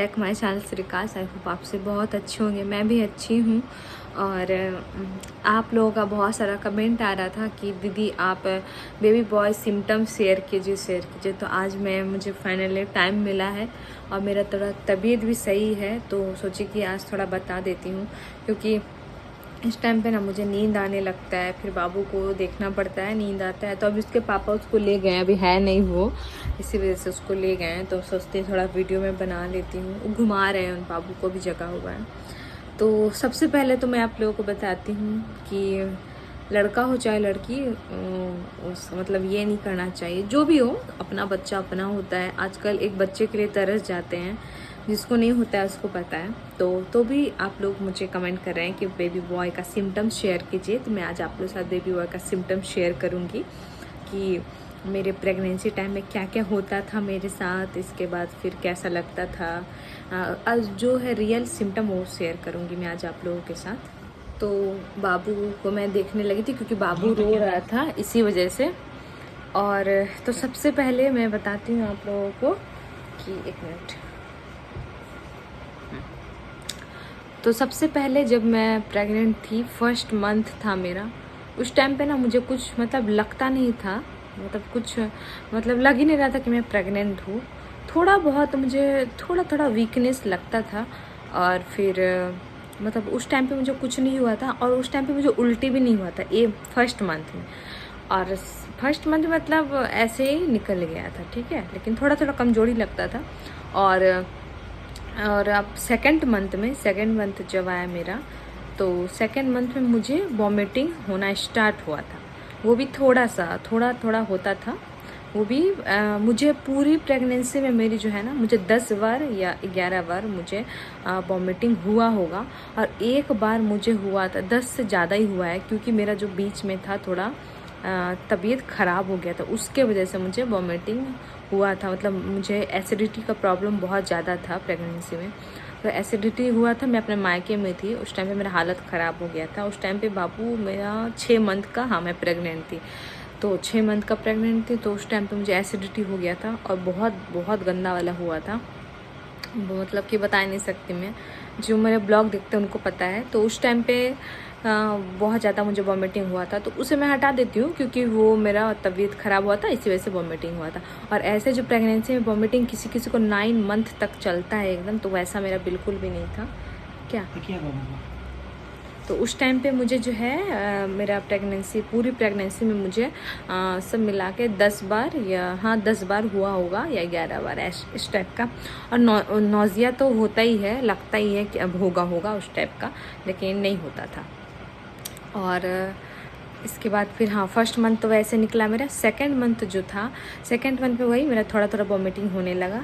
Back my channel Shrikash. I hope आप से बहुत अच्छे होंगे, मैं भी अच्छी हूँ। और आप लोगों का बहुत सारा कमेंट आ रहा था कि दीदी आप बेबी बॉय सिम्टम्स शेयर कीजिए। तो आज मुझे फाइनली टाइम मिला है और मेरा थोड़ा तबीयत भी सही है, तो सोची कि आज थोड़ा बता देती हूँ। क्योंकि इस टाइम पे ना मुझे नींद आने लगता है, फिर बाबू को देखना पड़ता है, नींद आता है। तो अभी उसके पापा उसको ले गए, अभी है नहीं वो, इसी वजह से उसको ले गए हैं। तो सोचते थोड़ा वीडियो में बना लेती हूँ। वो घुमा रहे हैं, उन बाबू को भी जगा हुआ है। तो सबसे पहले तो मैं आप लोगों को बताती हूँ कि लड़का हो चाहे लड़की, मतलब ये नहीं करना चाहिए। जो भी हो, अपना बच्चा अपना होता है। आजकल एक बच्चे के लिए तरस जाते हैं, जिसको नहीं होता है उसको पता है। तो भी आप लोग मुझे कमेंट कर रहे हैं कि बेबी बॉय का सिम्टम्स शेयर कीजिए। तो मैं आज आप लोगों के साथ बेबी बॉय का सिम्टम्स शेयर करूँगी कि मेरे प्रेगनेंसी टाइम में क्या क्या होता था मेरे साथ, इसके बाद फिर कैसा लगता था। आज जो है रियल सिम्टम वो शेयर करूँगी मैं आज आप लोगों के साथ। तो बाबू को मैं देखने लगी थी क्योंकि बाबू रो रहा था, इसी वजह से। और तो सबसे पहले मैं बताती हूँ आप लोगों को कि एक मिनट। तो सबसे पहले जब मैं प्रेग्नेंट थी, फर्स्ट मंथ था मेरा, उस टाइम पे ना मुझे कुछ मतलब लगता नहीं था, मतलब कुछ मतलब लग ही नहीं रहा था कि मैं प्रेग्नेंट हूँ। थोड़ा बहुत मुझे थोड़ा वीकनेस लगता था। और फिर मतलब उस टाइम पे मुझे कुछ नहीं हुआ था, और उस टाइम पे मुझे उल्टी भी नहीं हुआ था ये फर्स्ट मंथ में। और फर्स्ट मंथ मतलब ऐसे ही निकल गया था, ठीक है, लेकिन थोड़ा कमजोरी लगता था। और अब सेकंड मंथ जब आया मेरा, तो सेकंड मंथ में मुझे वॉमिटिंग होना स्टार्ट हुआ था। वो भी थोड़ा होता था। वो भी मुझे पूरी प्रेगनेंसी में मेरी जो है ना, मुझे 10 बार या 11 बार मुझे वॉमिटिंग हुआ होगा। और एक बार मुझे हुआ था, 10 से ज़्यादा ही हुआ है, क्योंकि मेरा जो बीच में था थोड़ा तबीयत ख़राब हो गया था, उसके वजह से मुझे वॉमिटिंग हुआ था। मतलब मुझे एसिडिटी का प्रॉब्लम बहुत ज़्यादा था प्रेगनेंसी में। तो एसिडिटी हुआ था, मैं अपने मायके में थी उस टाइम पे, मेरा हालत ख़राब हो गया था उस टाइम पे। बाबू मेरा 6 मंथ का, हाँ मैं प्रेग्नेंट थी, तो 6 मंथ का प्रेग्नेंट थी। तो उस टाइम पे मुझे एसिडिटी हो गया था और बहुत गंदा वाला हुआ था। वो मतलब कि बता नहीं सकती मैं, जो मेरे ब्लॉग देखते हैं उनको पता है। तो उस टाइम पे बहुत ज़्यादा मुझे वॉमिटिंग हुआ था, तो उसे मैं हटा देती हूँ क्योंकि वो मेरा तबीयत ख़राब हुआ था, इसी वजह से वॉमिटिंग हुआ था। और ऐसे जो प्रेगनेंसी में वॉमिटिंग किसी किसी को 9 मंथ तक चलता है एकदम, तो वैसा मेरा बिल्कुल भी नहीं था। क्या तो उस टाइम पे मुझे जो है मेरा पूरी प्रेगनेंसी में मुझे सब मिला के 10 बार, या हाँ 10 बार हुआ होगा, या 11 बार इस टाइप का। और नौजिया तो होता ही है, लगता ही है कि अब होगा उस टाइप का, लेकिन नहीं होता था। और इसके बाद फिर हाँ, फर्स्ट मंथ तो वैसे निकला मेरा। सेकंड मंथ जो था, सेकंड मंथ पे वही मेरा थोड़ा वॉमिटिंग होने लगा।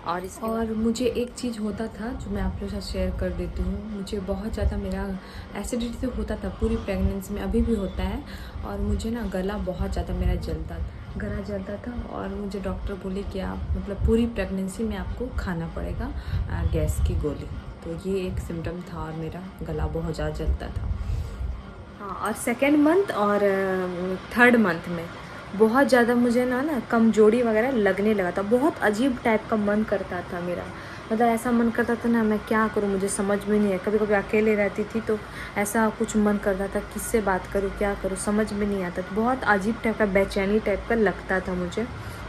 और मुझे एक चीज़ होता था जो मैं आप लोगों के साथ शेयर कर देती हूँ। मुझे बहुत ज़्यादा मेरा एसिडिटी तो होता था पूरी प्रेगनेंसी में, अभी भी होता है। और मुझे ना गला बहुत ज़्यादा मेरा जलता था। और मुझे डॉक्टर बोले कि आप मतलब पूरी प्रेगनेंसी में आपको खाना पड़ेगा गैस की गोली। तो ये एक सिम्टम था, और मेरा गला बहुत ज़्यादा जलता था। हाँ, और सेकेंड मंथ और थर्ड मंथ में बहुत ज़्यादा मुझे ना कमजोरी वगैरह लगने लगा था। बहुत अजीब टाइप का मन करता था मेरा, मतलब ऐसा मन करता था ना, मैं क्या करूँ मुझे समझ में नहीं है। कभी कभी अकेले रहती थी तो ऐसा कुछ मन करता था, किससे बात करूँ, क्या करूँ, समझ में नहीं आता। तो बहुत अजीब टाइप का, बेचैनी टाइप का लगता था मुझे,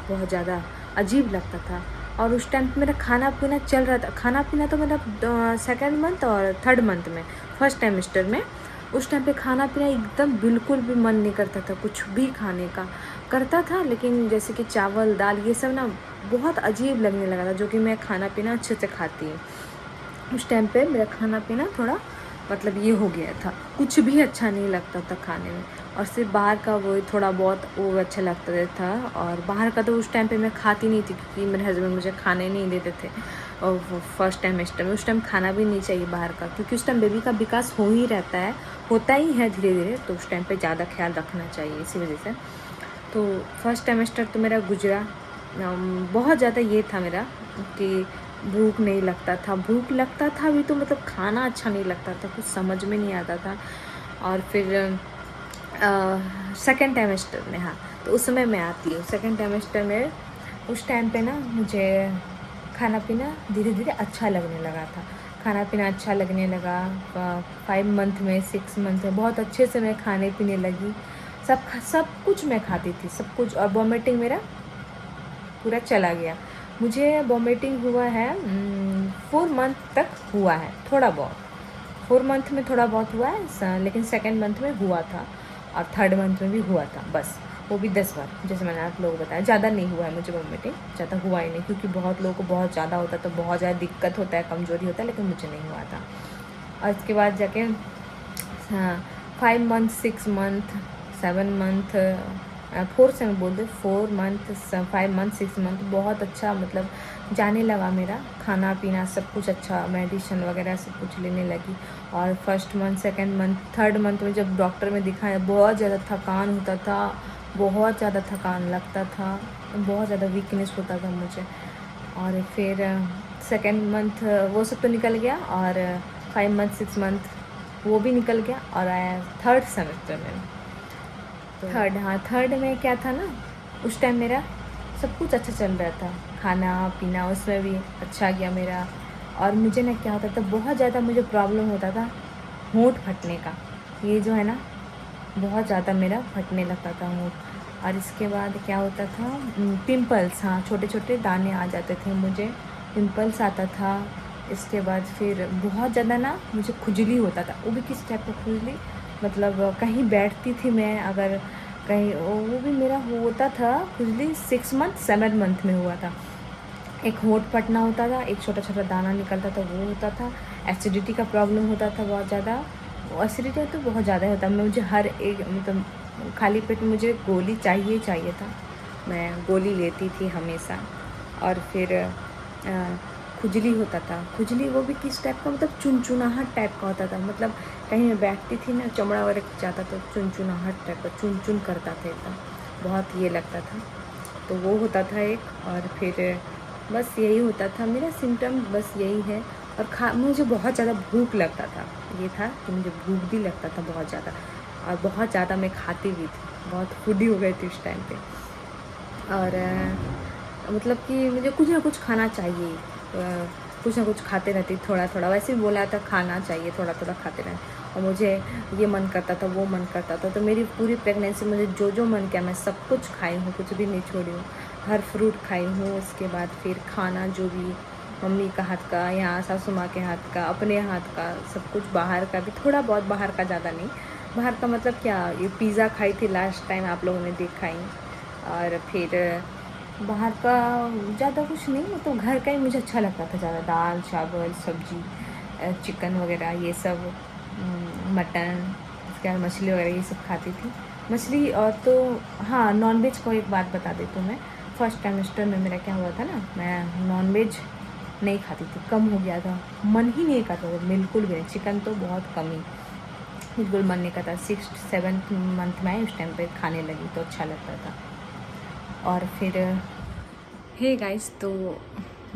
बहुत ज़्यादा अजीब लगता था। और उस टाइम मेरा खाना पीना चल रहा था, खाना पीना तो मेरा सेकेंड मंथ और थर्ड मंथ में, फर्स्ट टाइमेस्टर में, उस टाइम पे खाना पीना एकदम बिल्कुल भी मन नहीं करता था, कुछ भी खाने का करता था, लेकिन जैसे कि चावल दाल ये सब ना बहुत अजीब लगने लगा था, जो कि मैं खाना पीना अच्छे से खाती हूँ। उस टाइम पे मेरा खाना पीना थोड़ा मतलब ये हो गया था, कुछ भी अच्छा नहीं लगता था खाने में। और सिर्फ बाहर का वो थोड़ा बहुत वो अच्छा लगता था। और बाहर का तो उस टाइम पे मैं खाती नहीं थी, क्योंकि मेरे हस्बैंड मुझे खाने नहीं देते थे। और फर्स्ट टाइमेस्टर में उस टाइम खाना भी नहीं चाहिए बाहर का, क्योंकि उस टाइम बेबी का विकास हो ही रहता है, होता ही है धीरे धीरे, तो उस टाइम पे ज़्यादा ख्याल रखना चाहिए, इसी वजह से। तो फर्स्ट टाइमेस्टर तो मेरा गुजरा, बहुत ज़्यादा ये था मेरा कि भूख नहीं लगता था भी, तो मतलब खाना अच्छा नहीं लगता था, कुछ समझ में नहीं आता था। और फिर सेकेंड टाइमेस्टर में, हाँ, तो उस समय मैं आती हूँ सेकेंड टाइमेस्टर में। उस टाइम पे ना मुझे खाना पीना धीरे धीरे अच्छा लगने लगा था। खाना पीना अच्छा लगने लगा। 5 मंथ में 6 मंथ में बहुत अच्छे से मैं खाने पीने लगी। सब कुछ मैं खाती थी, सब कुछ। और वॉमिटिंग मेरा पूरा चला गया। मुझे वॉमिटिंग हुआ है 4 मंथ तक हुआ है, थोड़ा बहुत। 4 मंथ में थोड़ा बहुत हुआ है, लेकिन सेकेंड मंथ में हुआ था और थर्ड मंथ में भी हुआ था, बस। वो भी 10 बार, जैसे मैंने आप लोगों को बताया। ज़्यादा नहीं हुआ है मुझे वॉमिटिंग, ज़्यादा हुआ ही नहीं, क्योंकि बहुत लोगों को बहुत ज़्यादा होता है तो बहुत ज़्यादा दिक्कत होता है, कमज़ोरी होता है, लेकिन मुझे नहीं हुआ था। और इसके बाद जाके 5 मंथ 6 मंथ 7 मंथ 4 से मैं बोल दूँ 4 मंथ 5 मंथ 6 मंथ बहुत अच्छा, मतलब जाने लगा मेरा खाना पीना सब कुछ अच्छा, मेडिसिन वगैरह सब कुछ लेने लगी। और first month second month third month में जब डॉक्टर में दिखाया, बहुत ज़्यादा थकान होता था, बहुत ज़्यादा थकान लगता था, बहुत ज़्यादा वीकनेस होता था मुझे। और फिर सेकेंड मंथ वो सब तो निकल गया, और 5 मंथ 6 मंथ वो भी निकल गया, और आया थर्ड सेमेस्टर में। तो थर्ड में क्या था ना, उस टाइम मेरा सब कुछ अच्छा चल रहा था, खाना पीना उसमें भी अच्छा गया मेरा। और मुझे ना क्या होता था, बहुत ज़्यादा मुझे प्रॉब्लम होता था होंठ फटने का। ये जो है ना, बहुत ज़्यादा मेरा फटने लगता था होंठ। और इसके बाद क्या होता था, पिंपल्स, हाँ, छोटे छोटे दाने आ जाते थे मुझे, पिंपल्स आता था। इसके बाद फिर बहुत ज़्यादा ना मुझे खुजली होता था। वो भी किस टाइप का खुजली, मतलब कहीं बैठती थी मैं अगर कहीं, वो भी मेरा होता था खुजली 6 मंथ 7 मंथ में हुआ था। एक होंठ फटना होता था, एक छोटा छोटा दाना निकलता था, वो होता था। एसिडिटी का प्रॉब्लम होता था बहुत ज़्यादा। एसिडिटी तो बहुत ज़्यादा होता, मुझे हर एक, मतलब खाली पेट में मुझे गोली चाहिए था, मैं गोली लेती थी हमेशा। और फिर खुजली होता था, खुजली वो भी किस टाइप का, मतलब चुनचुनाहट टाइप का होता था। मतलब कहीं मैं बैठती थी ना, चमड़ा वगैरह जाता तो चुनचुनाहट टाइप का, चुन चुन करता था एकदम, बहुत ये लगता था। तो वो होता था एक। और फिर बस यही होता था मेरा सिम्टम, बस यही है। और मुझे बहुत ज़्यादा भूख लगता था, ये था कि मुझे भूख भी लगता था बहुत ज़्यादा, और बहुत ज़्यादा मैं खाती भी थी, बहुत फूडी हो गई थी उस टाइम पे। और मतलब कि मुझे कुछ ना कुछ खाना चाहिए, कुछ ना कुछ खाते रहती, थोड़ा थोड़ा, वैसे भी बोला था खाना चाहिए, थोड़ा थोड़ा खाते रहे। और मुझे ये मन करता था, वो मन करता था, तो मेरी पूरी प्रेगनेंसी मुझे जो जो मन किया मैं सब कुछ खाई हूँ, कुछ भी नहीं छोड़ी हूँ, हर फ्रूट खाई हूँ। उसके बाद फिर खाना जो भी मम्मी का हाथ का, यहाँ सासू माँ के हाथ का, अपने हाथ का, सब कुछ, बाहर का भी थोड़ा बहुत, बाहर का ज़्यादा नहीं। बाहर का मतलब क्या, ये पिज़्ज़ा खाई थी लास्ट टाइम, आप लोगों ने देखा ही। और फिर बाहर का ज़्यादा कुछ नहीं, मतलब घर का ही मुझे अच्छा लगता था ज़्यादा, दाल चावल सब्जी, चिकन वगैरह ये सब, मटन, उसके बाद मछली वगैरह ये सब खाती थी। मछली और तो हाँ, नॉनवेज को एक बात बता देती हूँ मैं। फर्स्ट टाइमेस्टर में मेरा क्या हुआ था ना, मैं नॉनवेज नहीं खाती थी, कम हो गया था, मन ही नहीं करता था बिल्कुल भी नहीं। चिकन तो बहुत कम ही, बिल्कुल मन नहीं करता। 6-7 मंथ में उस टाइम पे खाने लगी तो अच्छा लगता था। और फिर हे गाइस, तो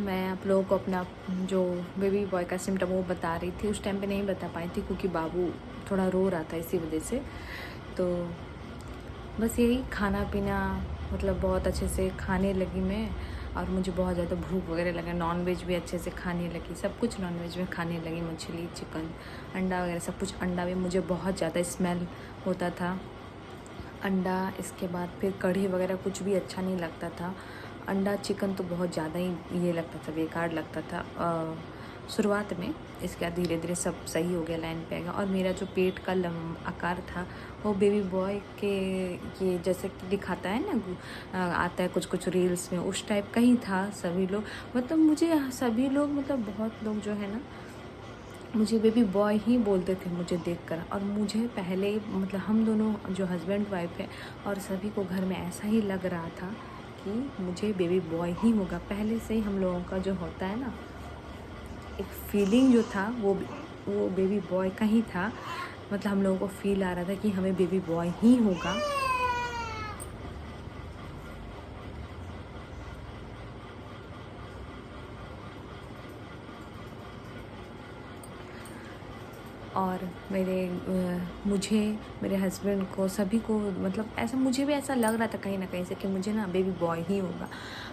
मैं आप लोगों को अपना जो बेबी बॉय का सिम्टम वो बता रही थी। उस टाइम पे नहीं बता पाई थी क्योंकि बाबू थोड़ा रो रहा था, इसी वजह से। तो बस यही खाना पीना, मतलब बहुत अच्छे से खाने लगी मैं। और मुझे बहुत ज़्यादा भूख वगैरह लगा, नॉनवेज भी अच्छे से खाने लगी, सब कुछ नॉनवेज में खाने लगी, मछली चिकन अंडा वगैरह सब कुछ। अंडा भी मुझे बहुत ज़्यादा स्मेल होता था अंडा। इसके बाद फिर कढ़ी वगैरह कुछ भी अच्छा नहीं लगता था। अंडा चिकन तो बहुत ज़्यादा ही ये लगता था, बेकार लगता था शुरुआत में। इसके बाद धीरे धीरे सब सही हो गया, लाइन पे आ गया। और मेरा जो पेट का आकार था वो बेबी बॉय के ये जैसे कि दिखाता है ना, आता है कुछ कुछ रील्स में, उस टाइप का ही था। सभी लोग, मतलब मुझे सभी लोग, मतलब बहुत लोग जो है ना, मुझे बेबी बॉय ही बोलते थे मुझे देखकर। और मुझे पहले, मतलब हम दोनों जो हस्बैंड वाइफ है, और सभी को घर में ऐसा ही लग रहा था कि मुझे बेबी बॉय ही होगा। पहले से ही हम लोगों का जो होता है ना, एक फीलिंग जो था वो बेबी बॉय का ही था। मतलब हम लोगों को फील आ रहा था कि हमें बेबी बॉय ही होगा। और मुझे, मेरे हस्बैंड को, सभी को, मतलब ऐसा मुझे भी ऐसा लग रहा था कहीं ना कहीं से कि मुझे ना बेबी बॉय ही होगा।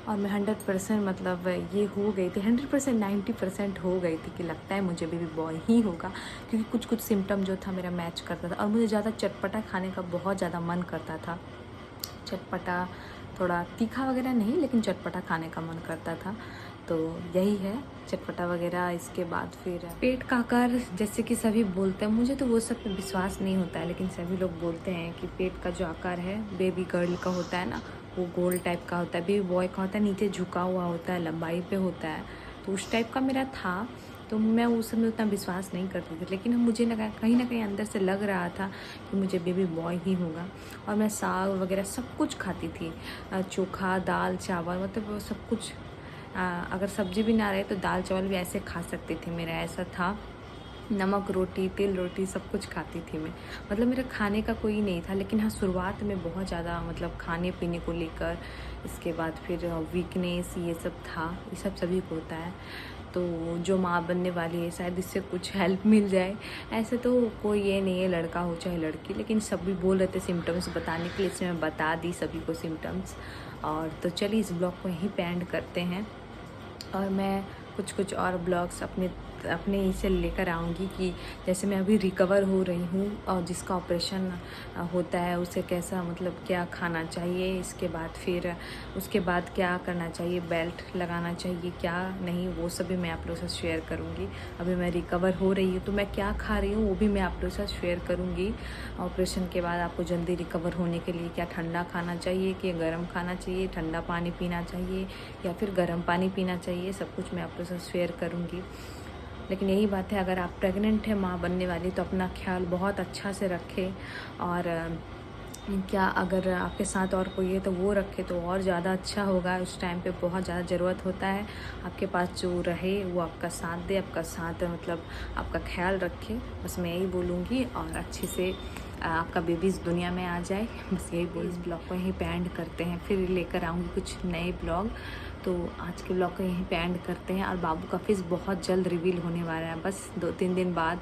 और मैं 100% मतलब ये हो गई थी, 100% 90% हो गई थी कि लगता है मुझे बेबी बॉय ही होगा, क्योंकि कुछ कुछ सिम्टम जो था मेरा मैच करता था। और मुझे ज़्यादा चटपटा खाने का बहुत ज़्यादा मन करता था, चटपटा, थोड़ा तीखा वगैरह नहीं, लेकिन चटपटा खाने का मन करता था। तो यही है, चटपटा वगैरह। इसके बाद फिर पेट का आकार, जैसे कि सभी बोलते हैं, मुझे तो वो सब पे विश्वास नहीं होता है, लेकिन सभी लोग बोलते हैं कि पेट का जो आकार है बेबी गर्ल का होता है ना, वो गोल टाइप का होता है, बेबी बॉय का होता है नीचे झुका हुआ होता है, लंबाई पे होता है। तो उस टाइप का मेरा था, तो मैं उस समय उतना विश्वास नहीं करती थी, लेकिन मुझे कहीं ना कहीं अंदर से लग रहा था कि मुझे बेबी बॉय ही होगा। और मैं साग वगैरह सब कुछ खाती थी, चोखा, दाल, चावल, मतलब वो सब कुछ। अगर सब्जी भी ना रहे तो दाल चावल भी ऐसे खा सकती थी, मेरा ऐसा था। नमक रोटी, तेल रोटी सब कुछ खाती थी मैं, मतलब मेरा खाने का कोई नहीं था। लेकिन हाँ, शुरुआत में बहुत ज़्यादा मतलब खाने पीने को लेकर, इसके बाद फिर वीकनेस, ये सब था, ये सब सभी को होता है। तो जो माँ बनने वाली है शायद इससे कुछ हेल्प मिल जाए। ऐसे तो कोई ये नहीं है, लड़का हो चाहे लड़की, लेकिन सभी बोल रहे थे सिम्टम्स बताने के लिए, इसलिए मैं बता दी सभी को सिम्टम्स। और तो चलिए इस ब्लॉग को यहीं पे एंड करते हैं, और मैं कुछ और ब्लॉग्स अपने इसे लेकर आऊँगी कि जैसे मैं अभी रिकवर हो रही हूँ, और जिसका ऑपरेशन होता है उसे कैसा, मतलब क्या खाना चाहिए, इसके बाद फिर उसके बाद क्या करना चाहिए, बेल्ट लगाना चाहिए क्या नहीं, वो सभी मैं आप लोगों से शेयर करूँगी। अभी मैं रिकवर हो रही हूँ तो मैं क्या खा रही हूँ वो भी मैं आप लोगों से शेयर करूँगी। ऑपरेशन के बाद आपको जल्दी रिकवर होने के लिए क्या ठंडा खाना चाहिए कि गर्म खाना चाहिए, ठंडा पानी पीना चाहिए या फिर गर्म पानी पीना चाहिए, सब कुछ मैं आप लोगों से शेयर करूँगी। लेकिन यही बात है, अगर आप प्रेग्नेंट है, माँ बनने वाली, तो अपना ख्याल बहुत अच्छा से रखें। और क्या अगर आपके साथ और कोई है तो वो रखे तो और ज़्यादा अच्छा होगा। उस टाइम पे बहुत ज़्यादा ज़रूरत होता है आपके पास जो रहे वो आपका साथ दे, आपका साथ मतलब आपका ख्याल रखे, बस मैं यही बोलूँगी। और अच्छे से आपका बेबी इस दुनिया में आ जाए, बस यही बोल। इस ब्लॉग को यहीं पे एंड करते हैं, फिर लेकर आऊँगी कुछ नए ब्लॉग। तो आज के ब्लॉग को यहीं पे एंड करते हैं। और बाबू का फेस बहुत जल्द रिवील होने वाला है, बस 2-3 दिन बाद,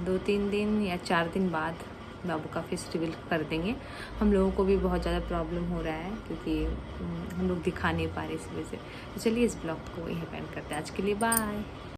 2-3 दिन या 4 दिन बाद बाबू का फेस रिवील कर देंगे। हम लोगों को भी बहुत ज़्यादा प्रॉब्लम हो रहा है, क्योंकि हम लोग दिखा नहीं पा रहे इस वजह से। तो चलिए इस ब्लॉग को यहीं पे एंड करते हैं। आज के लिए बाय।